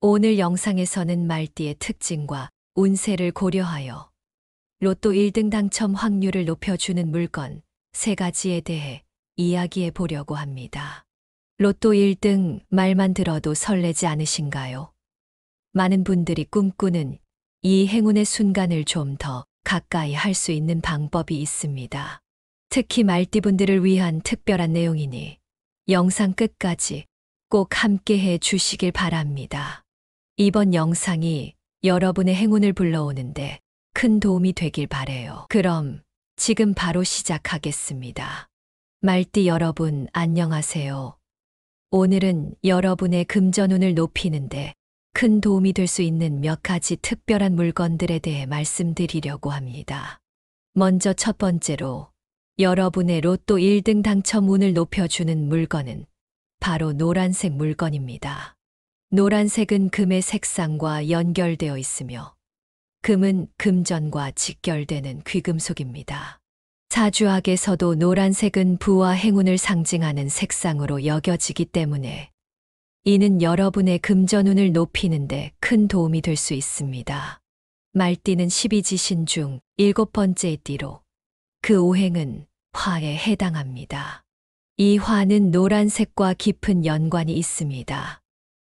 오늘 영상에서는 말띠의 특징과 운세를 고려하여 로또 1등 당첨 확률을 높여주는 물건 3가지에 대해 이야기해 보려고 합니다. 로또 1등 말만 들어도 설레지 않으신가요? 많은 분들이 꿈꾸는 이 행운의 순간을 좀 더 가까이 할 수 있는 방법이 있습니다. 특히 말띠분들을 위한 특별한 내용이니 영상 끝까지 꼭 함께 해 주시길 바랍니다. 이번 영상이 여러분의 행운을 불러오는데 큰 도움이 되길 바래요. 그럼 지금 바로 시작하겠습니다. 말띠 여러분 안녕하세요. 오늘은 여러분의 금전운을 높이는데 큰 도움이 될 수 있는 몇 가지 특별한 물건들에 대해 말씀드리려고 합니다. 먼저 첫 번째로 여러분의 로또 1등 당첨 운을 높여주는 물건은 바로 노란색 물건입니다. 노란색은 금의 색상과 연결되어 있으며 금은 금전과 직결되는 귀금속입니다. 사주학에서도 노란색은 부와 행운을 상징하는 색상으로 여겨지기 때문에 이는 여러분의 금전운을 높이는데 큰 도움이 될 수 있습니다. 말띠는 12지신 중 7번째 띠로 그 오행은 화에 해당합니다. 이 화는 노란색과 깊은 연관이 있습니다.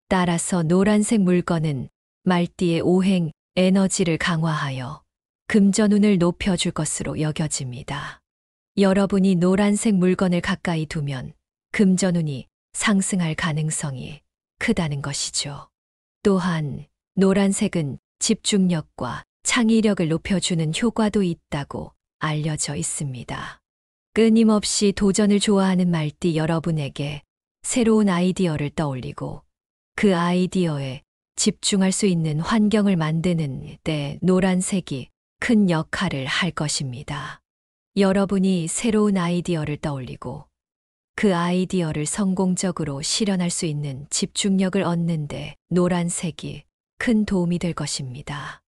따라서 노란색 물건은 말띠의 오행, 에너지를 강화하여 금전운을 높여줄 것으로 여겨집니다. 여러분이 노란색 물건을 가까이 두면 금전운이 상승할 가능성이 크다는 것이죠. 또한 노란색은 집중력과 창의력을 높여주는 효과도 있다고 알려져 있습니다. 끊임없이 도전을 좋아하는 말띠 여러분에게 새로운 아이디어를 떠올리고 그 아이디어에 집중할 수 있는 환경을 만드는 데 노란색이 큰 역할을 할 것입니다. 여러분이 새로운 아이디어를 떠올리고 그 아이디어를 성공적으로 실현할 수 있는 집중력을 얻는데 노란색이 큰 도움이 될 것입니다.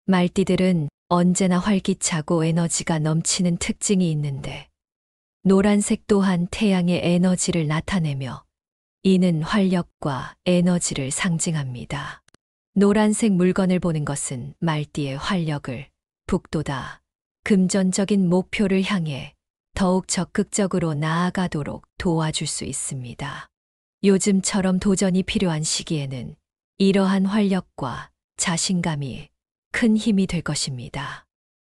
말띠들은 언제나 활기차고 에너지가 넘치는 특징이 있는데 노란색 또한 태양의 에너지를 나타내며 이는 활력과 에너지를 상징합니다. 노란색 물건을 보는 것은 말띠의 활력을 북돋아 금전적인 목표를 향해 더욱 적극적으로 나아가도록 도와줄 수 있습니다. 요즘처럼 도전이 필요한 시기에는 이러한 활력과 자신감이 큰 힘이 될 것입니다.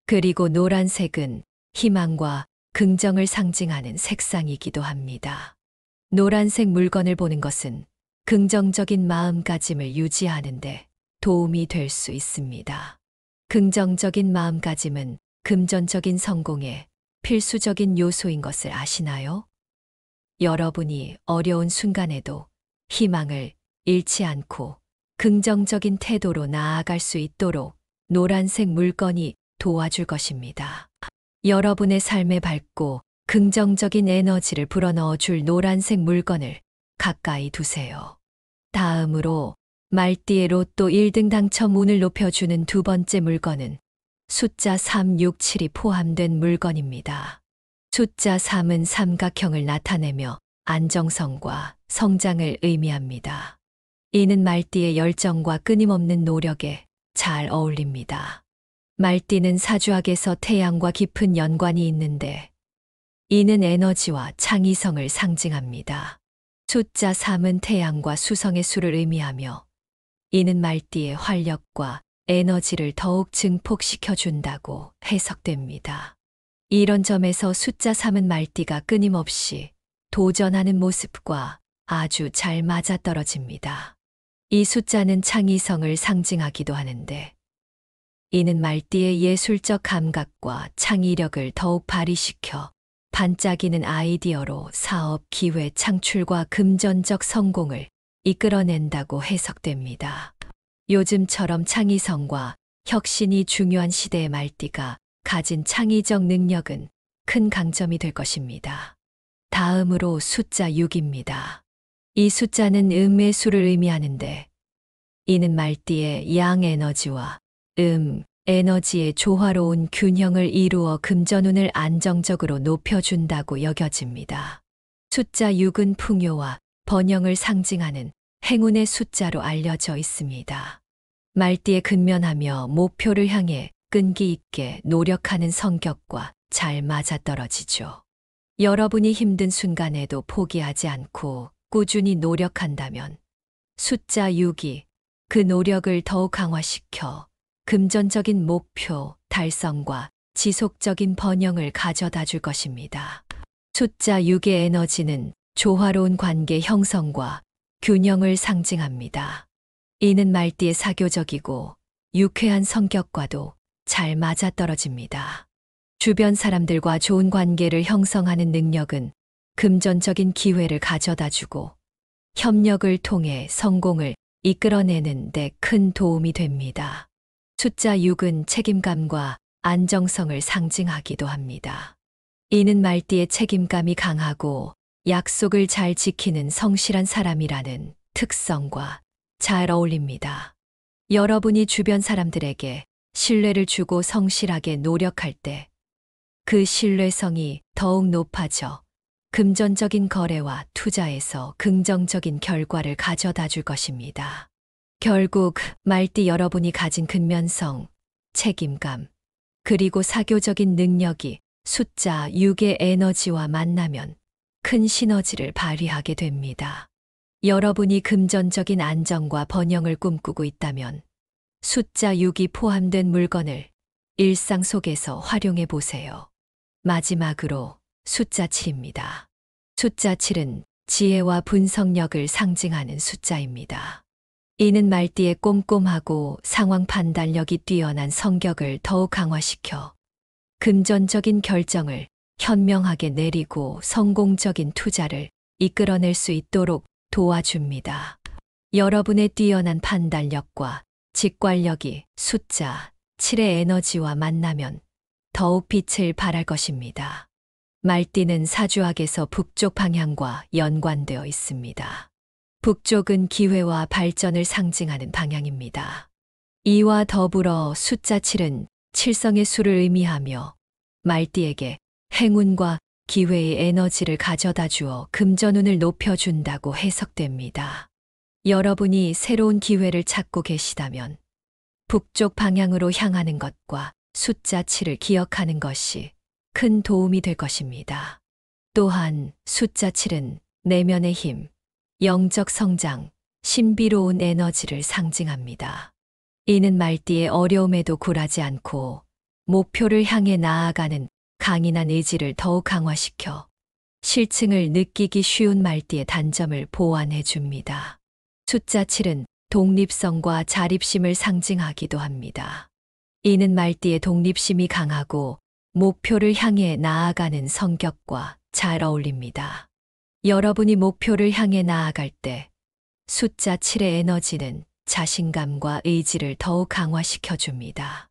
그리고 노란색은 희망과 긍정을 상징하는 색상이기도 합니다. 노란색 물건을 보는 것은 긍정적인 마음가짐을 유지하는데 도움이 될 수 있습니다. 긍정적인 마음가짐은 금전적인 성공에 필수적인 요소인 것을 아시나요? 여러분이 어려운 순간에도 희망을 잃지 않고 긍정적인 태도로 나아갈 수 있도록 노란색 물건이 도와줄 것입니다. 여러분의 삶에 밝고 긍정적인 에너지를 불어넣어 줄 노란색 물건을 가까이 두세요. 다음으로 말띠의 로또 1등 당첨 운을 높여주는 두 번째 물건은 숫자 367이 포함된 물건입니다. 숫자 3은 삼각형을 나타내며 안정성과 성장을 의미합니다. 이는 말띠의 열정과 끊임없는 노력에 잘 어울립니다. 말띠는 사주학에서 태양과 깊은 연관이 있는데 이는 에너지와 창의성을 상징합니다. 숫자 3은 태양과 수성의 수를 의미하며 이는 말띠의 활력과 에너지를 더욱 증폭시켜 준다고 해석됩니다. 이런 점에서 숫자 3은 말띠가 끊임없이 도전하는 모습과 아주 잘 맞아떨어집니다. 이 숫자는 창의성을 상징하기도 하는데 이는 말띠의 예술적 감각과 창의력을 더욱 발휘시켜 반짝이는 아이디어로 사업 기회 창출과 금전적 성공을 이끌어낸다고 해석됩니다. 요즘처럼 창의성과 혁신이 중요한 시대의 말띠가 가진 창의적 능력은 큰 강점이 될 것입니다. 다음으로 숫자 6입니다. 이 숫자는 음의 수를 의미하는데 이는 말띠의 양 에너지와 에너지의 조화로운 균형을 이루어 금전운을 안정적으로 높여준다고 여겨집니다. 숫자 6은 풍요와 번영을 상징하는 행운의 숫자로 알려져 있습니다. 말띠에 근면하며 목표를 향해 끈기 있게 노력하는 성격과 잘 맞아떨어지죠. 여러분이 힘든 순간에도 포기하지 않고 꾸준히 노력한다면 숫자 6이 그 노력을 더욱 강화시켜 금전적인 목표 달성과 지속적인 번영을 가져다 줄 것입니다. 숫자 6의 에너지는 조화로운 관계 형성과 균형을 상징합니다. 이는 말띠의 사교적이고 유쾌한 성격과도 잘 맞아떨어집니다. 주변 사람들과 좋은 관계를 형성하는 능력은 금전적인 기회를 가져다 주고 협력을 통해 성공을 이끌어내는 데 큰 도움이 됩니다. 숫자 6은 책임감과 안정성을 상징하기도 합니다. 이는 말띠의 책임감이 강하고 약속을 잘 지키는 성실한 사람이라는 특성과 잘 어울립니다. 여러분이 주변 사람들에게 신뢰를 주고 성실하게 노력할 때 그 신뢰성이 더욱 높아져 금전적인 거래와 투자에서 긍정적인 결과를 가져다 줄 것입니다. 결국 말띠 여러분이 가진 근면성, 책임감, 그리고 사교적인 능력이 숫자 6의 에너지와 만나면 큰 시너지를 발휘하게 됩니다. 여러분이 금전적인 안정과 번영을 꿈꾸고 있다면 숫자 6이 포함된 물건을 일상 속에서 활용해 보세요. 마지막으로 숫자 7입니다. 숫자 7은 지혜와 분석력을 상징하는 숫자입니다. 이는 말띠의 꼼꼼하고 상황 판단력이 뛰어난 성격을 더욱 강화시켜 금전적인 결정을 현명하게 내리고 성공적인 투자를 이끌어낼 수 있도록 도와줍니다. 여러분의 뛰어난 판단력과 직관력이 숫자 7의 에너지와 만나면 더욱 빛을 발할 것입니다. 말띠는 사주학에서 북쪽 방향과 연관되어 있습니다. 북쪽은 기회와 발전을 상징하는 방향입니다. 이와 더불어 숫자 7은 칠성의 수를 의미하며 말띠에게 행운과 기회의 에너지를 가져다 주어 금전운을 높여준다고 해석됩니다. 여러분이 새로운 기회를 찾고 계시다면 북쪽 방향으로 향하는 것과 숫자 7을 기억하는 것이 큰 도움이 될 것입니다. 또한 숫자 7은 내면의 힘, 영적 성장, 신비로운 에너지를 상징합니다. 이는 말띠의 어려움에도 굴하지 않고 목표를 향해 나아가는 강인한 의지를 더욱 강화시켜 실증을 느끼기 쉬운 말띠의 단점을 보완해 줍니다. 숫자 7은 독립성과 자립심을 상징하기도 합니다. 이는 말띠의 독립심이 강하고 목표를 향해 나아가는 성격과 잘 어울립니다. 여러분이 목표를 향해 나아갈 때 숫자 7의 에너지는 자신감과 의지를 더욱 강화시켜 줍니다.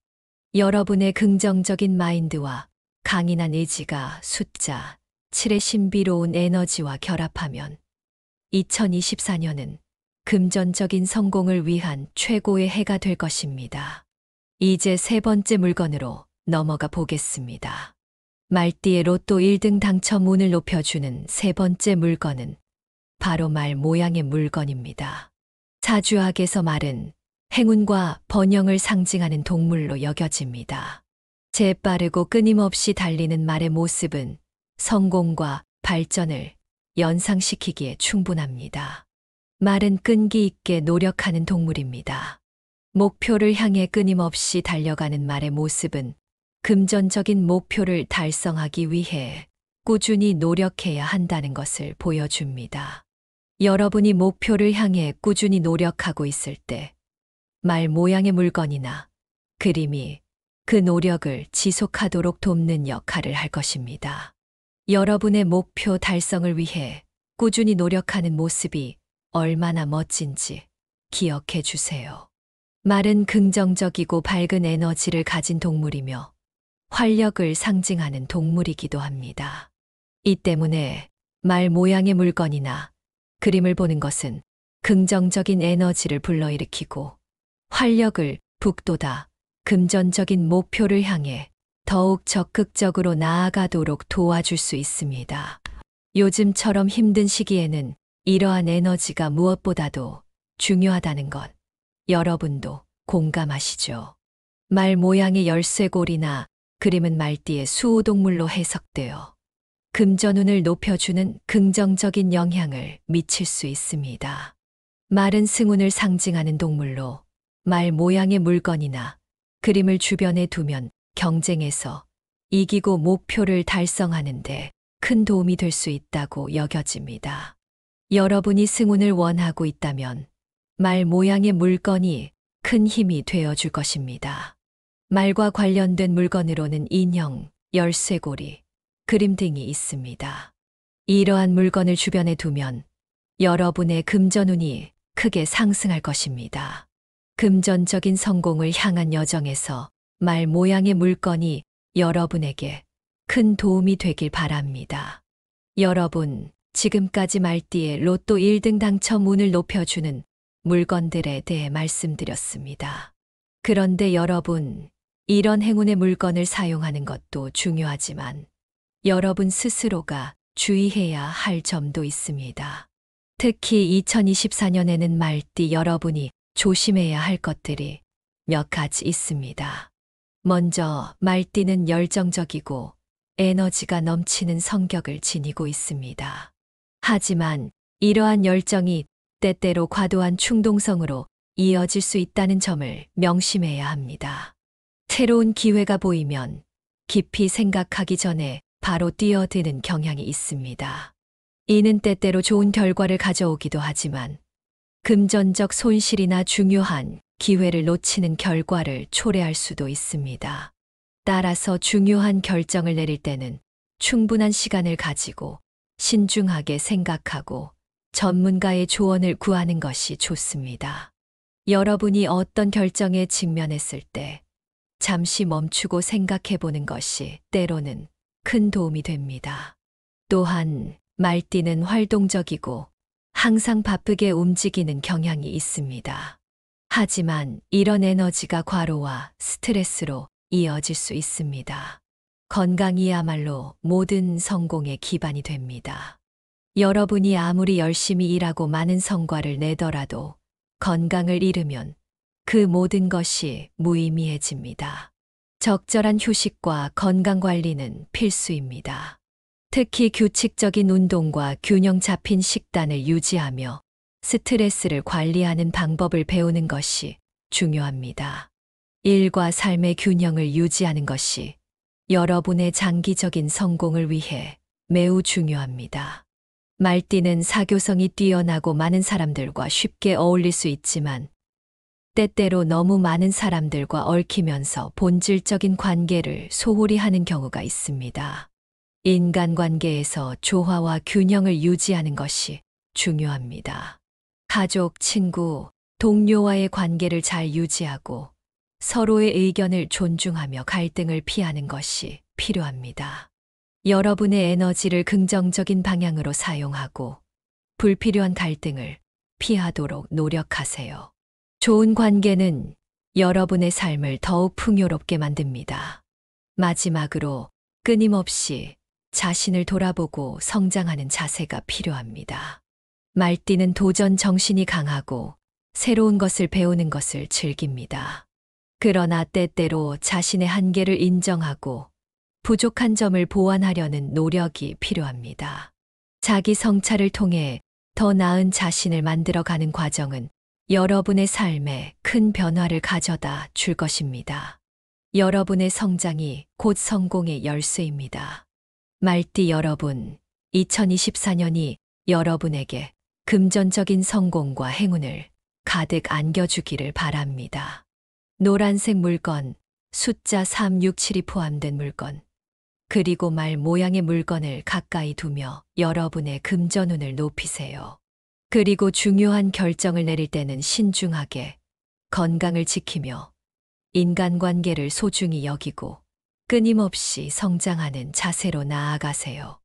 여러분의 긍정적인 마인드와 강인한 의지가 숫자 7의 신비로운 에너지와 결합하면 2024년은 금전적인 성공을 위한 최고의 해가 될 것입니다. 이제 세 번째 물건으로 넘어가 보겠습니다. 말띠의 로또 1등 당첨 운을 높여주는 세 번째 물건은 바로 말 모양의 물건입니다. 사주학에서 말은 행운과 번영을 상징하는 동물로 여겨집니다. 재빠르고 끊임없이 달리는 말의 모습은 성공과 발전을 연상시키기에 충분합니다. 말은 끈기 있게 노력하는 동물입니다. 목표를 향해 끊임없이 달려가는 말의 모습은 금전적인 목표를 달성하기 위해 꾸준히 노력해야 한다는 것을 보여줍니다. 여러분이 목표를 향해 꾸준히 노력하고 있을 때 말 모양의 물건이나 그림이 그 노력을 지속하도록 돕는 역할을 할 것입니다. 여러분의 목표 달성을 위해 꾸준히 노력하는 모습이 얼마나 멋진지 기억해 주세요. 말은 긍정적이고 밝은 에너지를 가진 동물이며 활력을 상징하는 동물이기도 합니다. 이 때문에 말 모양의 물건이나 그림을 보는 것은 긍정적인 에너지를 불러일으키고 활력을 북돋아 금전적인 목표를 향해 더욱 적극적으로 나아가도록 도와줄 수 있습니다. 요즘처럼 힘든 시기에는 이러한 에너지가 무엇보다도 중요하다는 것, 여러분도 공감하시죠? 말 모양의 열쇠고리나 그림은 말띠의 수호동물로 해석되어 금전운을 높여주는 긍정적인 영향을 미칠 수 있습니다. 말은 승운을 상징하는 동물로 말 모양의 물건이나 그림을 주변에 두면 경쟁에서 이기고 목표를 달성하는데 큰 도움이 될 수 있다고 여겨집니다. 여러분이 승운을 원하고 있다면 말 모양의 물건이 큰 힘이 되어줄 것입니다. 말과 관련된 물건으로는 인형, 열쇠고리, 그림 등이 있습니다. 이러한 물건을 주변에 두면 여러분의 금전운이 크게 상승할 것입니다. 금전적인 성공을 향한 여정에서 말 모양의 물건이 여러분에게 큰 도움이 되길 바랍니다. 여러분, 지금까지 말띠의 로또 1등 당첨 운을 높여주는 물건들에 대해 말씀드렸습니다. 그런데 여러분, 이런 행운의 물건을 사용하는 것도 중요하지만 여러분 스스로가 주의해야 할 점도 있습니다. 특히 2024년에는 말띠 여러분이 조심해야 할 것들이 몇 가지 있습니다. 먼저 말띠는 열정적이고 에너지가 넘치는 성격을 지니고 있습니다. 하지만 이러한 열정이 때때로 과도한 충동성으로 이어질 수 있다는 점을 명심해야 합니다. 새로운 기회가 보이면 깊이 생각하기 전에 바로 뛰어드는 경향이 있습니다. 이는 때때로 좋은 결과를 가져오기도 하지만 금전적 손실이나 중요한 기회를 놓치는 결과를 초래할 수도 있습니다. 따라서 중요한 결정을 내릴 때는 충분한 시간을 가지고 신중하게 생각하고 전문가의 조언을 구하는 것이 좋습니다. 여러분이 어떤 결정에 직면했을 때 잠시 멈추고 생각해 보는 것이 때로는 큰 도움이 됩니다. 또한 말띠는 활동적이고 항상 바쁘게 움직이는 경향이 있습니다. 하지만 이런 에너지가 과로와 스트레스로 이어질 수 있습니다. 건강이야말로 모든 성공의 기반이 됩니다. 여러분이 아무리 열심히 일하고 많은 성과를 내더라도 건강을 잃으면 그 모든 것이 무의미해집니다. 적절한 휴식과 건강 관리는 필수입니다. 특히 규칙적인 운동과 균형 잡힌 식단을 유지하며 스트레스를 관리하는 방법을 배우는 것이 중요합니다. 일과 삶의 균형을 유지하는 것이 여러분의 장기적인 성공을 위해 매우 중요합니다. 말띠는 사교성이 뛰어나고 많은 사람들과 쉽게 어울릴 수 있지만 때때로 너무 많은 사람들과 얽히면서 본질적인 관계를 소홀히 하는 경우가 있습니다. 인간관계에서 조화와 균형을 유지하는 것이 중요합니다. 가족, 친구, 동료와의 관계를 잘 유지하고 서로의 의견을 존중하며 갈등을 피하는 것이 필요합니다. 여러분의 에너지를 긍정적인 방향으로 사용하고 불필요한 갈등을 피하도록 노력하세요. 좋은 관계는 여러분의 삶을 더욱 풍요롭게 만듭니다. 마지막으로 끊임없이 자신을 돌아보고 성장하는 자세가 필요합니다. 말띠는 도전 정신이 강하고 새로운 것을 배우는 것을 즐깁니다. 그러나 때때로 자신의 한계를 인정하고 부족한 점을 보완하려는 노력이 필요합니다. 자기 성찰을 통해 더 나은 자신을 만들어가는 과정은 여러분의 삶에 큰 변화를 가져다 줄 것입니다. 여러분의 성장이 곧 성공의 열쇠입니다. 말띠 여러분, 2024년이 여러분에게 금전적인 성공과 행운을 가득 안겨주기를 바랍니다. 노란색 물건, 숫자 367이 포함된 물건, 그리고 말 모양의 물건을 가까이 두며 여러분의 금전운을 높이세요. 그리고 중요한 결정을 내릴 때는 신중하게 건강을 지키며 인간관계를 소중히 여기고 끊임없이 성장하는 자세로 나아가세요.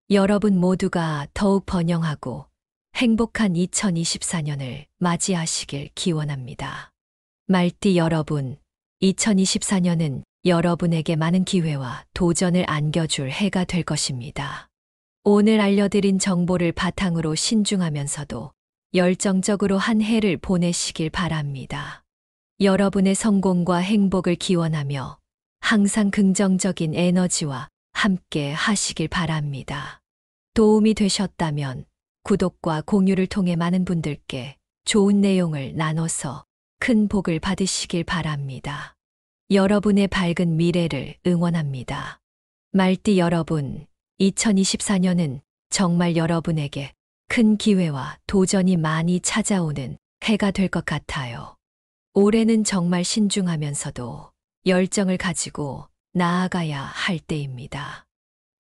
여러분 모두가 더욱 번영하고 행복한 2024년을 맞이하시길 기원합니다. 말띠 여러분, 2024년은 여러분에게 많은 기회와 도전을 안겨줄 해가 될 것입니다. 오늘 알려드린 정보를 바탕으로 신중하면서도 열정적으로 한 해를 보내시길 바랍니다. 여러분의 성공과 행복을 기원하며 항상 긍정적인 에너지와 함께 하시길 바랍니다. 도움이 되셨다면 구독과 공유를 통해 많은 분들께 좋은 내용을 나눠서 큰 복을 받으시길 바랍니다. 여러분의 밝은 미래를 응원합니다. 말띠 여러분, 2024년은 정말 여러분에게 큰 기회와 도전이 많이 찾아오는 해가 될 것 같아요. 올해는 정말 신중하면서도 열정을 가지고 나아가야 할 때입니다.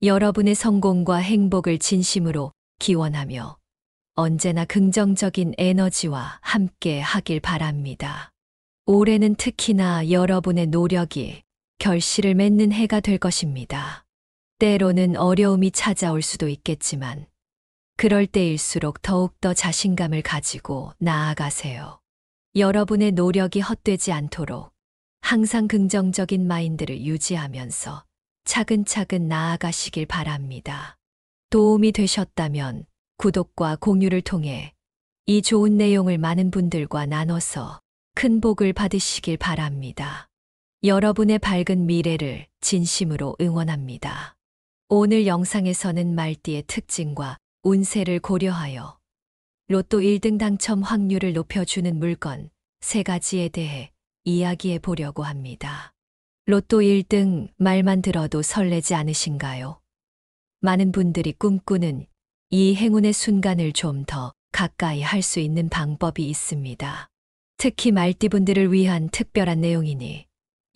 여러분의 성공과 행복을 진심으로 기원하며 언제나 긍정적인 에너지와 함께 하길 바랍니다. 올해는 특히나 여러분의 노력이 결실을 맺는 해가 될 것입니다. 때로는 어려움이 찾아올 수도 있겠지만 그럴 때일수록 더욱더 자신감을 가지고 나아가세요. 여러분의 노력이 헛되지 않도록 항상 긍정적인 마인드를 유지하면서 차근차근 나아가시길 바랍니다. 도움이 되셨다면 구독과 공유를 통해 이 좋은 내용을 많은 분들과 나눠서 큰 복을 받으시길 바랍니다. 여러분의 밝은 미래를 진심으로 응원합니다. 오늘 영상에서는 말띠의 특징과 운세를 고려하여 로또 1등 당첨 확률을 높여주는 물건 3가지에 대해 이야기해 보려고 합니다. 로또 1등 말만 들어도 설레지 않으신가요? 많은 분들이 꿈꾸는 이 행운의 순간을 좀 더 가까이 할 수 있는 방법이 있습니다. 특히 말띠분들을 위한 특별한 내용이니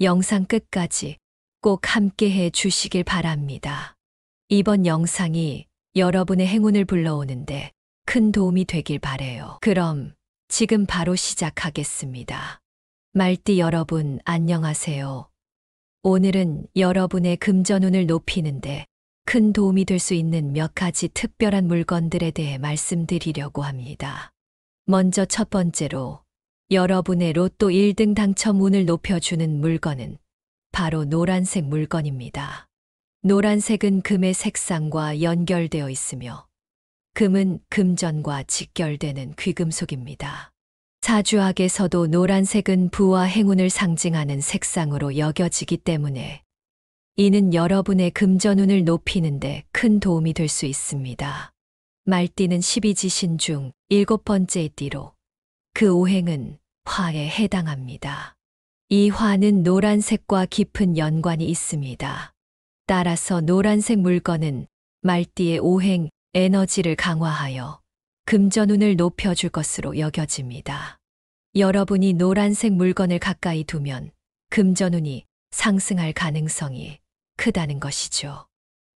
영상 끝까지 꼭 함께 해 주시길 바랍니다. 이번 영상이 여러분의 행운을 불러오는데 큰 도움이 되길 바래요. 그럼 지금 바로 시작하겠습니다. 말띠 여러분 안녕하세요. 오늘은 여러분의 금전운을 높이는데 큰 도움이 될 수 있는 몇 가지 특별한 물건들에 대해 말씀드리려고 합니다. 먼저 첫 번째로 여러분의 로또 1등 당첨 운을 높여주는 물건은 바로 노란색 물건입니다. 노란색은 금의 색상과 연결되어 있으며 금은 금전과 직결되는 귀금속입니다. 사주학에서도 노란색은 부와 행운을 상징하는 색상으로 여겨지기 때문에 이는 여러분의 금전운을 높이는데 큰 도움이 될 수 있습니다. 말띠는 12지신 중 7번째 띠로 그 오행은 화에 해당합니다. 이 화는 노란색과 깊은 연관이 있습니다. 따라서 노란색 물건은 말띠의 오행, 에너지를 강화하여 금전운을 높여줄 것으로 여겨집니다. 여러분이 노란색 물건을 가까이 두면 금전운이 상승할 가능성이 크다는 것이죠.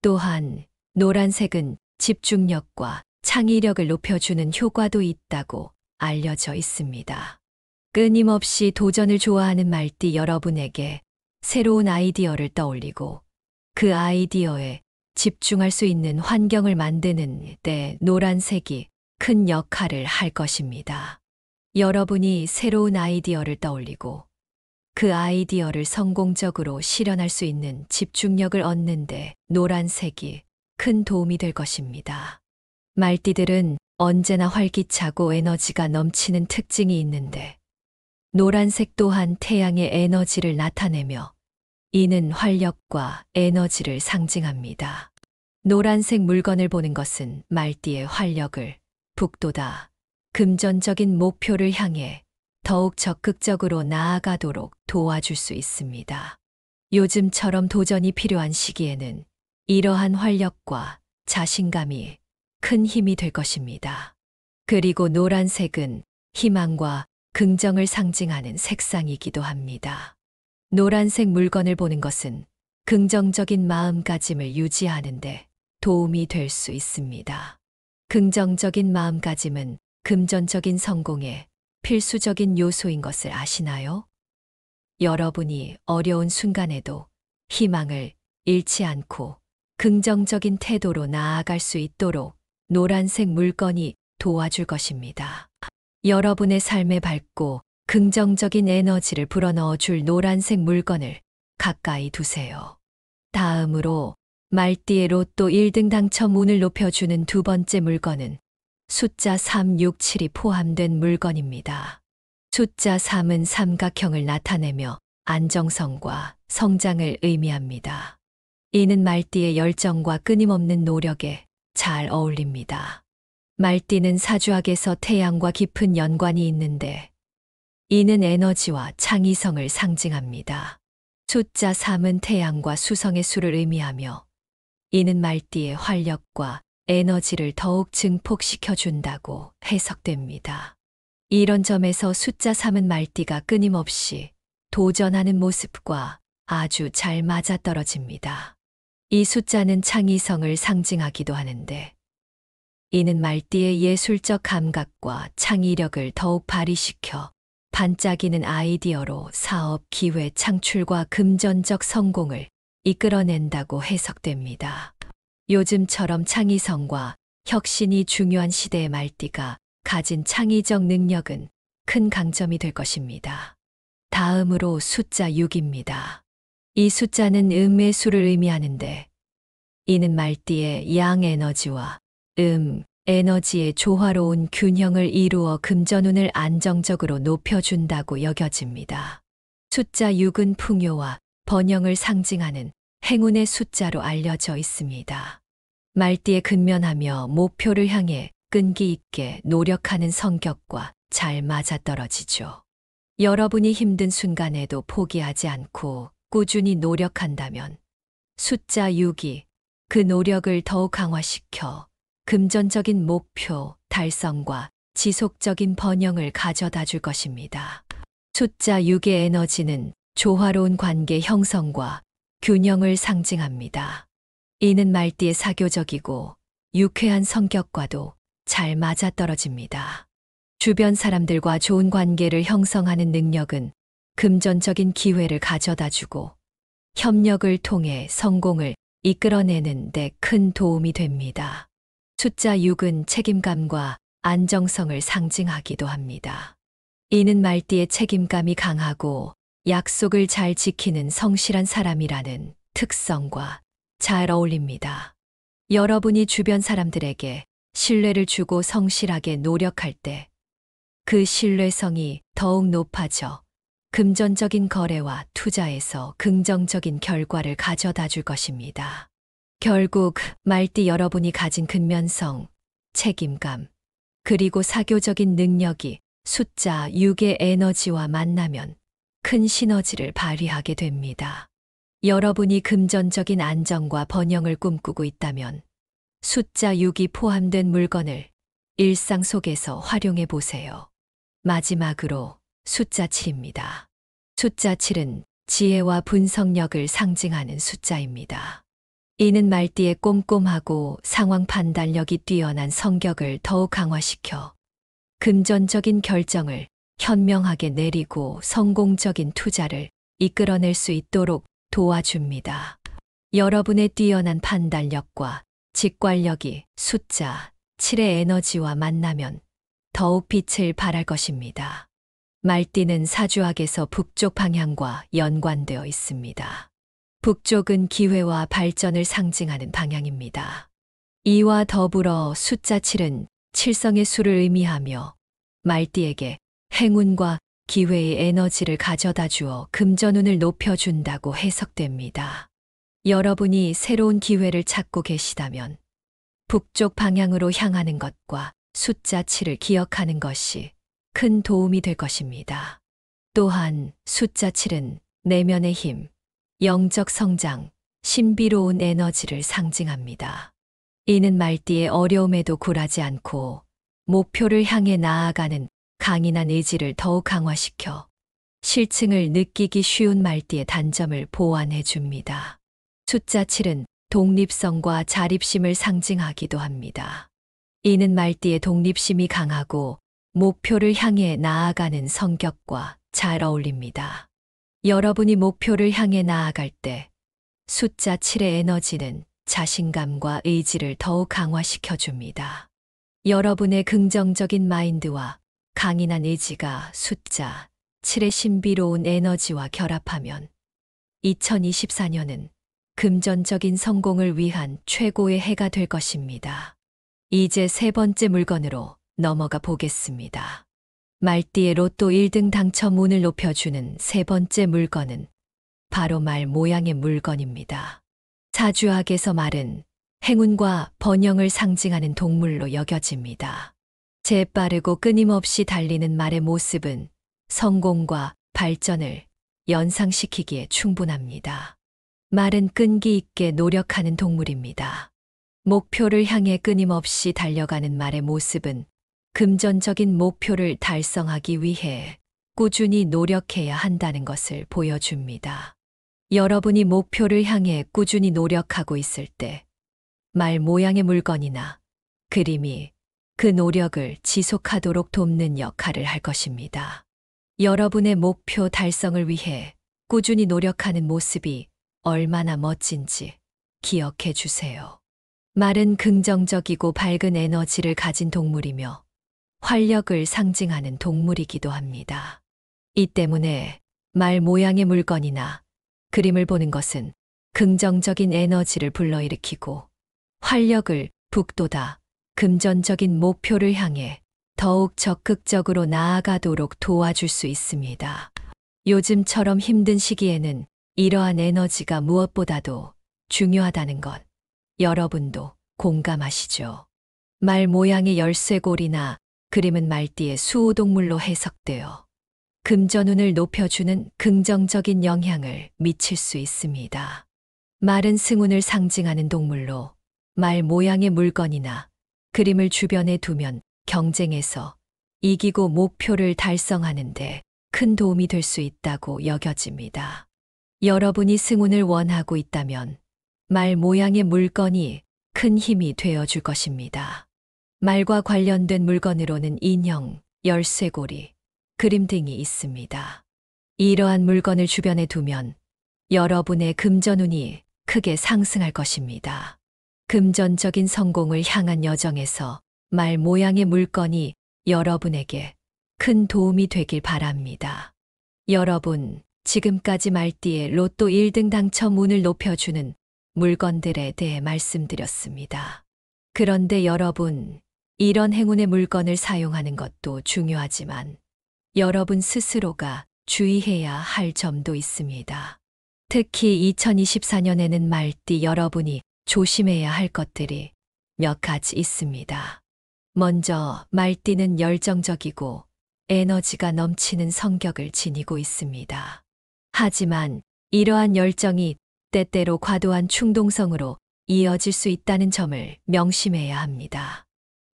또한 노란색은 집중력과 창의력을 높여주는 효과도 있다고 알려져 있습니다. 끊임없이 도전을 좋아하는 말띠 여러분에게 새로운 아이디어를 떠올리고 그 아이디어에 집중할 수 있는 환경을 만드는 데 노란색이 큰 역할을 할 것입니다. 여러분이 새로운 아이디어를 떠올리고 그 아이디어를 성공적으로 실현할 수 있는 집중력을 얻는데 노란색이 큰 도움이 될 것입니다. 말띠들은 언제나 활기차고 에너지가 넘치는 특징이 있는데 노란색 또한 태양의 에너지를 나타내며 이는 활력과 에너지를 상징합니다. 노란색 물건을 보는 것은 말띠의 활력을 북돋아 금전적인 목표를 향해 더욱 적극적으로 나아가도록 도와줄 수 있습니다. 요즘처럼 도전이 필요한 시기에는 이러한 활력과 자신감이 큰 힘이 될 것입니다. 그리고 노란색은 희망과 긍정을 상징하는 색상이기도 합니다. 노란색 물건을 보는 것은 긍정적인 마음가짐을 유지하는데 도움이 될 수 있습니다. 긍정적인 마음가짐은 금전적인 성공에 필수적인 요소인 것을 아시나요? 여러분이 어려운 순간에도 희망을 잃지 않고 긍정적인 태도로 나아갈 수 있도록 노란색 물건이 도와줄 것입니다. 여러분의 삶에 밝고 긍정적인 에너지를 불어넣어 줄 노란색 물건을 가까이 두세요. 다음으로 말띠의 로또 1등 당첨 운을 높여주는 두 번째 물건은 숫자 367이 포함된 물건입니다. 숫자 3은 삼각형을 나타내며 안정성과 성장을 의미합니다. 이는 말띠의 열정과 끊임없는 노력에 잘 어울립니다. 말띠는 사주학에서 태양과 깊은 연관이 있는데 이는 에너지와 창의성을 상징합니다. 숫자 3은 태양과 수성의 수를 의미하며 이는 말띠의 활력과 에너지를 더욱 증폭시켜 준다고 해석됩니다. 이런 점에서 숫자 3은 말띠가 끊임없이 도전하는 모습과 아주 잘 맞아떨어집니다. 이 숫자는 창의성을 상징하기도 하는데 이는 말띠의 예술적 감각과 창의력을 더욱 발휘시켜 반짝이는 아이디어로 사업 기회 창출과 금전적 성공을 이끌어낸다고 해석됩니다. 요즘처럼 창의성과 혁신이 중요한 시대의 말띠가 가진 창의적 능력은 큰 강점이 될 것입니다. 다음으로 숫자 6입니다. 이 숫자는 음의 수를 의미하는데 이는 말띠의 양 에너지와 에너지의 조화로운 균형을 이루어 금전운을 안정적으로 높여준다고 여겨집니다. 숫자 6은 풍요와 번영을 상징하는 행운의 숫자로 알려져 있습니다. 말띠에 근면하며 목표를 향해 끈기 있게 노력하는 성격과 잘 맞아떨어지죠. 여러분이 힘든 순간에도 포기하지 않고 꾸준히 노력한다면 숫자 6이 그 노력을 더욱 강화시켜 금전적인 목표 달성과 지속적인 번영을 가져다 줄 것입니다. 숫자 6의 에너지는 조화로운 관계 형성과 균형을 상징합니다. 이는 말띠의 사교적이고 유쾌한 성격과도 잘 맞아떨어집니다. 주변 사람들과 좋은 관계를 형성하는 능력은 금전적인 기회를 가져다 주고 협력을 통해 성공을 이끌어내는 데 큰 도움이 됩니다. 숫자 6은 책임감과 안정성을 상징하기도 합니다. 이는 말띠의 책임감이 강하고 약속을 잘 지키는 성실한 사람이라는 특성과 잘 어울립니다. 여러분이 주변 사람들에게 신뢰를 주고 성실하게 노력할 때 그 신뢰성이 더욱 높아져 금전적인 거래와 투자에서 긍정적인 결과를 가져다 줄 것입니다. 결국 말띠 여러분이 가진 근면성, 책임감, 그리고 사교적인 능력이 숫자 6의 에너지와 만나면 큰 시너지를 발휘하게 됩니다. 여러분이 금전적인 안정과 번영을 꿈꾸고 있다면 숫자 6이 포함된 물건을 일상 속에서 활용해 보세요. 마지막으로 숫자 7입니다. 숫자 7은 지혜와 분석력을 상징하는 숫자입니다. 이는 말띠의 꼼꼼하고 상황 판단력이 뛰어난 성격을 더욱 강화시켜 금전적인 결정을 현명하게 내리고 성공적인 투자를 이끌어낼 수 있도록 도와줍니다. 여러분의 뛰어난 판단력과 직관력이 숫자 7의 에너지와 만나면 더욱 빛을 발할 것입니다. 말띠는 사주학에서 북쪽 방향과 연관되어 있습니다. 북쪽은 기회와 발전을 상징하는 방향입니다. 이와 더불어 숫자 7은 칠성의 수를 의미하며 말띠에게 행운과 기회의 에너지를 가져다 주어 금전운을 높여준다고 해석됩니다. 여러분이 새로운 기회를 찾고 계시다면 북쪽 방향으로 향하는 것과 숫자 7을 기억하는 것이 큰 도움이 될 것입니다. 또한 숫자 7은 내면의 힘, 영적 성장, 신비로운 에너지를 상징합니다. 이는 말띠의 어려움에도 굴하지 않고 목표를 향해 나아가는 강인한 의지를 더욱 강화시켜 실증을 느끼기 쉬운 말띠의 단점을 보완해 줍니다. 숫자 7은 독립성과 자립심을 상징하기도 합니다. 이는 말띠의 독립심이 강하고 목표를 향해 나아가는 성격과 잘 어울립니다. 여러분이 목표를 향해 나아갈 때 숫자 7의 에너지는 자신감과 의지를 더욱 강화시켜 줍니다. 여러분의 긍정적인 마인드와 강인한 의지가 숫자 7의 신비로운 에너지와 결합하면 2024년은 금전적인 성공을 위한 최고의 해가 될 것입니다. 이제 세 번째 물건으로 넘어가 보겠습니다. 말띠의 로또 1등 당첨 운을 높여주는 세 번째 물건은 바로 말 모양의 물건입니다. 사주학에서 말은 행운과 번영을 상징하는 동물로 여겨집니다. 재빠르고 끊임없이 달리는 말의 모습은 성공과 발전을 연상시키기에 충분합니다. 말은 끈기 있게 노력하는 동물입니다. 목표를 향해 끊임없이 달려가는 말의 모습은 금전적인 목표를 달성하기 위해 꾸준히 노력해야 한다는 것을 보여줍니다. 여러분이 목표를 향해 꾸준히 노력하고 있을 때 말 모양의 물건이나 그림이 그 노력을 지속하도록 돕는 역할을 할 것입니다. 여러분의 목표 달성을 위해 꾸준히 노력하는 모습이 얼마나 멋진지 기억해 주세요. 말은 긍정적이고 밝은 에너지를 가진 동물이며 활력을 상징하는 동물이기도 합니다. 이 때문에 말 모양의 물건이나 그림을 보는 것은 긍정적인 에너지를 불러일으키고 활력을 북돋아 금전적인 목표를 향해 더욱 적극적으로 나아가도록 도와줄 수 있습니다. 요즘처럼 힘든 시기에는 이러한 에너지가 무엇보다도 중요하다는 것, 여러분도 공감하시죠? 말 모양의 열쇠고리나 그림은 말띠의 수호동물로 해석되어 금전운을 높여주는 긍정적인 영향을 미칠 수 있습니다. 말은 승운을 상징하는 동물로 말 모양의 물건이나 그림을 주변에 두면 경쟁에서 이기고 목표를 달성하는데 큰 도움이 될 수 있다고 여겨집니다. 여러분이 승운을 원하고 있다면 말 모양의 물건이 큰 힘이 되어줄 것입니다. 말과 관련된 물건으로는 인형, 열쇠고리, 그림 등이 있습니다. 이러한 물건을 주변에 두면 여러분의 금전운이 크게 상승할 것입니다. 금전적인 성공을 향한 여정에서 말 모양의 물건이 여러분에게 큰 도움이 되길 바랍니다. 여러분, 지금까지 말띠의 로또 1등 당첨 운을 높여주는 물건들에 대해 말씀드렸습니다. 그런데 여러분, 이런 행운의 물건을 사용하는 것도 중요하지만 여러분 스스로가 주의해야 할 점도 있습니다. 특히 2024년에는 말띠 여러분이 조심해야 할 것들이 몇 가지 있습니다. 먼저 말띠는 열정적이고 에너지가 넘치는 성격을 지니고 있습니다. 하지만 이러한 열정이 때때로 과도한 충동성으로 이어질 수 있다는 점을 명심해야 합니다.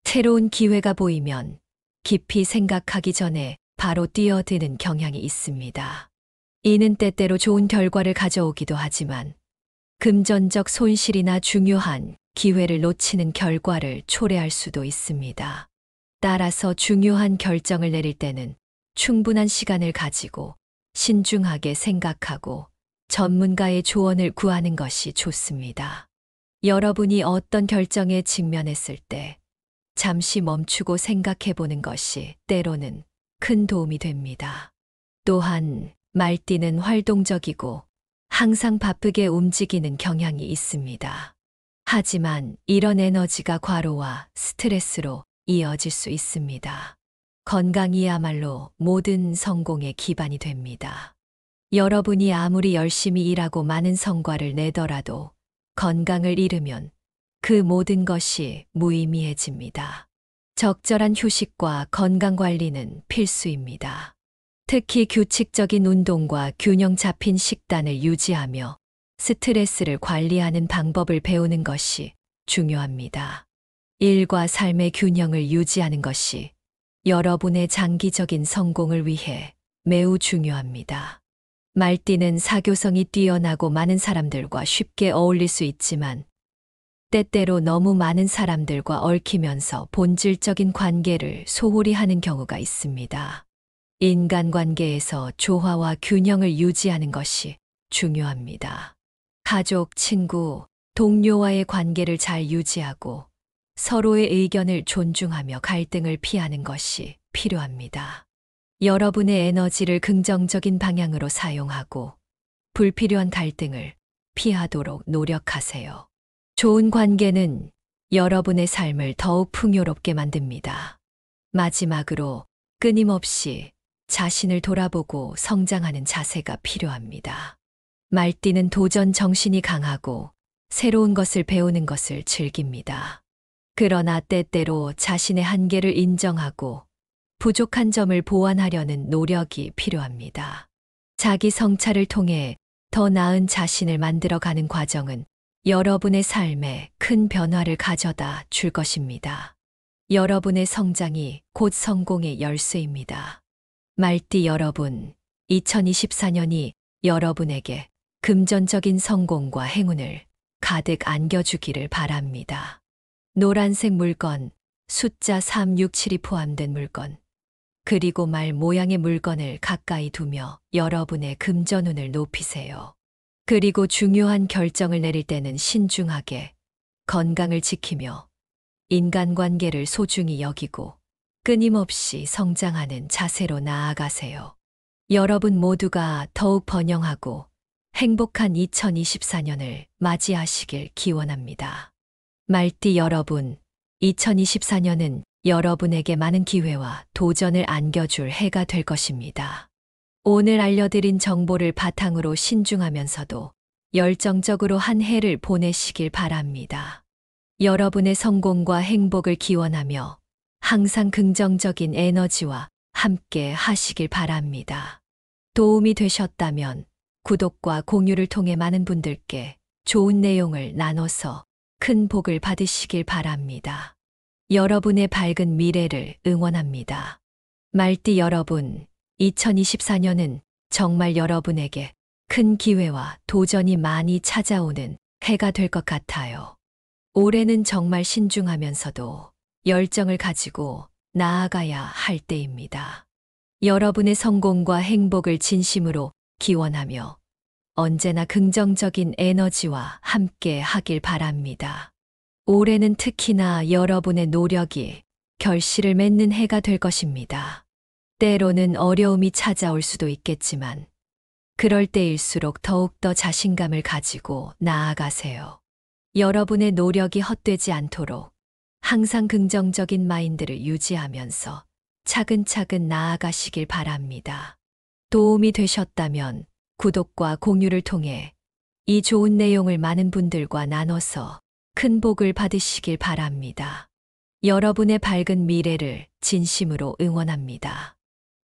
새로운 기회가 보이면 깊이 생각하기 전에 바로 뛰어드는 경향이 있습니다. 이는 때때로 좋은 결과를 가져오기도 하지만 금전적 손실이나 중요한 기회를 놓치는 결과를 초래할 수도 있습니다. 따라서 중요한 결정을 내릴 때는 충분한 시간을 가지고 신중하게 생각하고 전문가의 조언을 구하는 것이 좋습니다. 여러분이 어떤 결정에 직면했을 때 잠시 멈추고 생각해 보는 것이 때로는 큰 도움이 됩니다. 또한 말띠는 활동적이고 항상 바쁘게 움직이는 경향이 있습니다. 하지만 이런 에너지가 과로와 스트레스로 이어질 수 있습니다. 건강이야말로 모든 성공의 기반이 됩니다. 여러분이 아무리 열심히 일하고 많은 성과를 내더라도 건강을 잃으면 그 모든 것이 무의미해집니다. 적절한 휴식과 건강 관리는 필수입니다. 특히 규칙적인 운동과 균형 잡힌 식단을 유지하며 스트레스를 관리하는 방법을 배우는 것이 중요합니다. 일과 삶의 균형을 유지하는 것이 여러분의 장기적인 성공을 위해 매우 중요합니다. 말띠는 사교성이 뛰어나고 많은 사람들과 쉽게 어울릴 수 있지만 때때로 너무 많은 사람들과 얽히면서 본질적인 관계를 소홀히 하는 경우가 있습니다. 인간관계에서 조화와 균형을 유지하는 것이 중요합니다. 가족, 친구, 동료와의 관계를 잘 유지하고 서로의 의견을 존중하며 갈등을 피하는 것이 필요합니다. 여러분의 에너지를 긍정적인 방향으로 사용하고 불필요한 갈등을 회피하도록 노력하세요. 좋은 관계는 여러분의 삶을 더욱 풍요롭게 만듭니다. 마지막으로 끊임없이 자신을 돌아보고 성장하는 자세가 필요합니다. 말띠는 도전 정신이 강하고 새로운 것을 배우는 것을 즐깁니다. 그러나 때때로 자신의 한계를 인정하고 부족한 점을 보완하려는 노력이 필요합니다. 자기 성찰을 통해 더 나은 자신을 만들어가는 과정은 여러분의 삶에 큰 변화를 가져다 줄 것입니다. 여러분의 성장이 곧 성공의 열쇠입니다. 말띠 여러분, 2024년이 여러분에게 금전적인 성공과 행운을 가득 안겨주기를 바랍니다. 노란색 물건, 숫자 367이 포함된 물건, 그리고 말 모양의 물건을 가까이 두며 여러분의 금전운을 높이세요. 그리고 중요한 결정을 내릴 때는 신중하게 건강을 지키며 인간관계를 소중히 여기고 끊임없이 성장하는 자세로 나아가세요. 여러분 모두가 더욱 번영하고 행복한 2024년을 맞이하시길 기원합니다. 말띠 여러분, 2024년은 여러분에게 많은 기회와 도전을 안겨줄 해가 될 것입니다. 오늘 알려드린 정보를 바탕으로 신중하면서도 열정적으로 한 해를 보내시길 바랍니다. 여러분의 성공과 행복을 기원하며 항상 긍정적인 에너지와 함께 하시길 바랍니다. 도움이 되셨다면 구독과 공유를 통해 많은 분들께 좋은 내용을 나눠서 큰 복을 받으시길 바랍니다. 여러분의 밝은 미래를 응원합니다. 말띠 여러분, 2024년은 정말 여러분에게 큰 기회와 도전이 많이 찾아오는 해가 될 것 같아요. 올해는 정말 신중하면서도 열정을 가지고 나아가야 할 때입니다. 여러분의 성공과 행복을 진심으로 기원하며 언제나 긍정적인 에너지와 함께 하길 바랍니다. 올해는 특히나 여러분의 노력이 결실을 맺는 해가 될 것입니다. 때로는 어려움이 찾아올 수도 있겠지만 그럴 때일수록 더욱더 자신감을 가지고 나아가세요. 여러분의 노력이 헛되지 않도록 항상 긍정적인 마인드를 유지하면서 차근차근 나아가시길 바랍니다. 도움이 되셨다면 구독과 공유를 통해 이 좋은 내용을 많은 분들과 나눠서 큰 복을 받으시길 바랍니다. 여러분의 밝은 미래를 진심으로 응원합니다.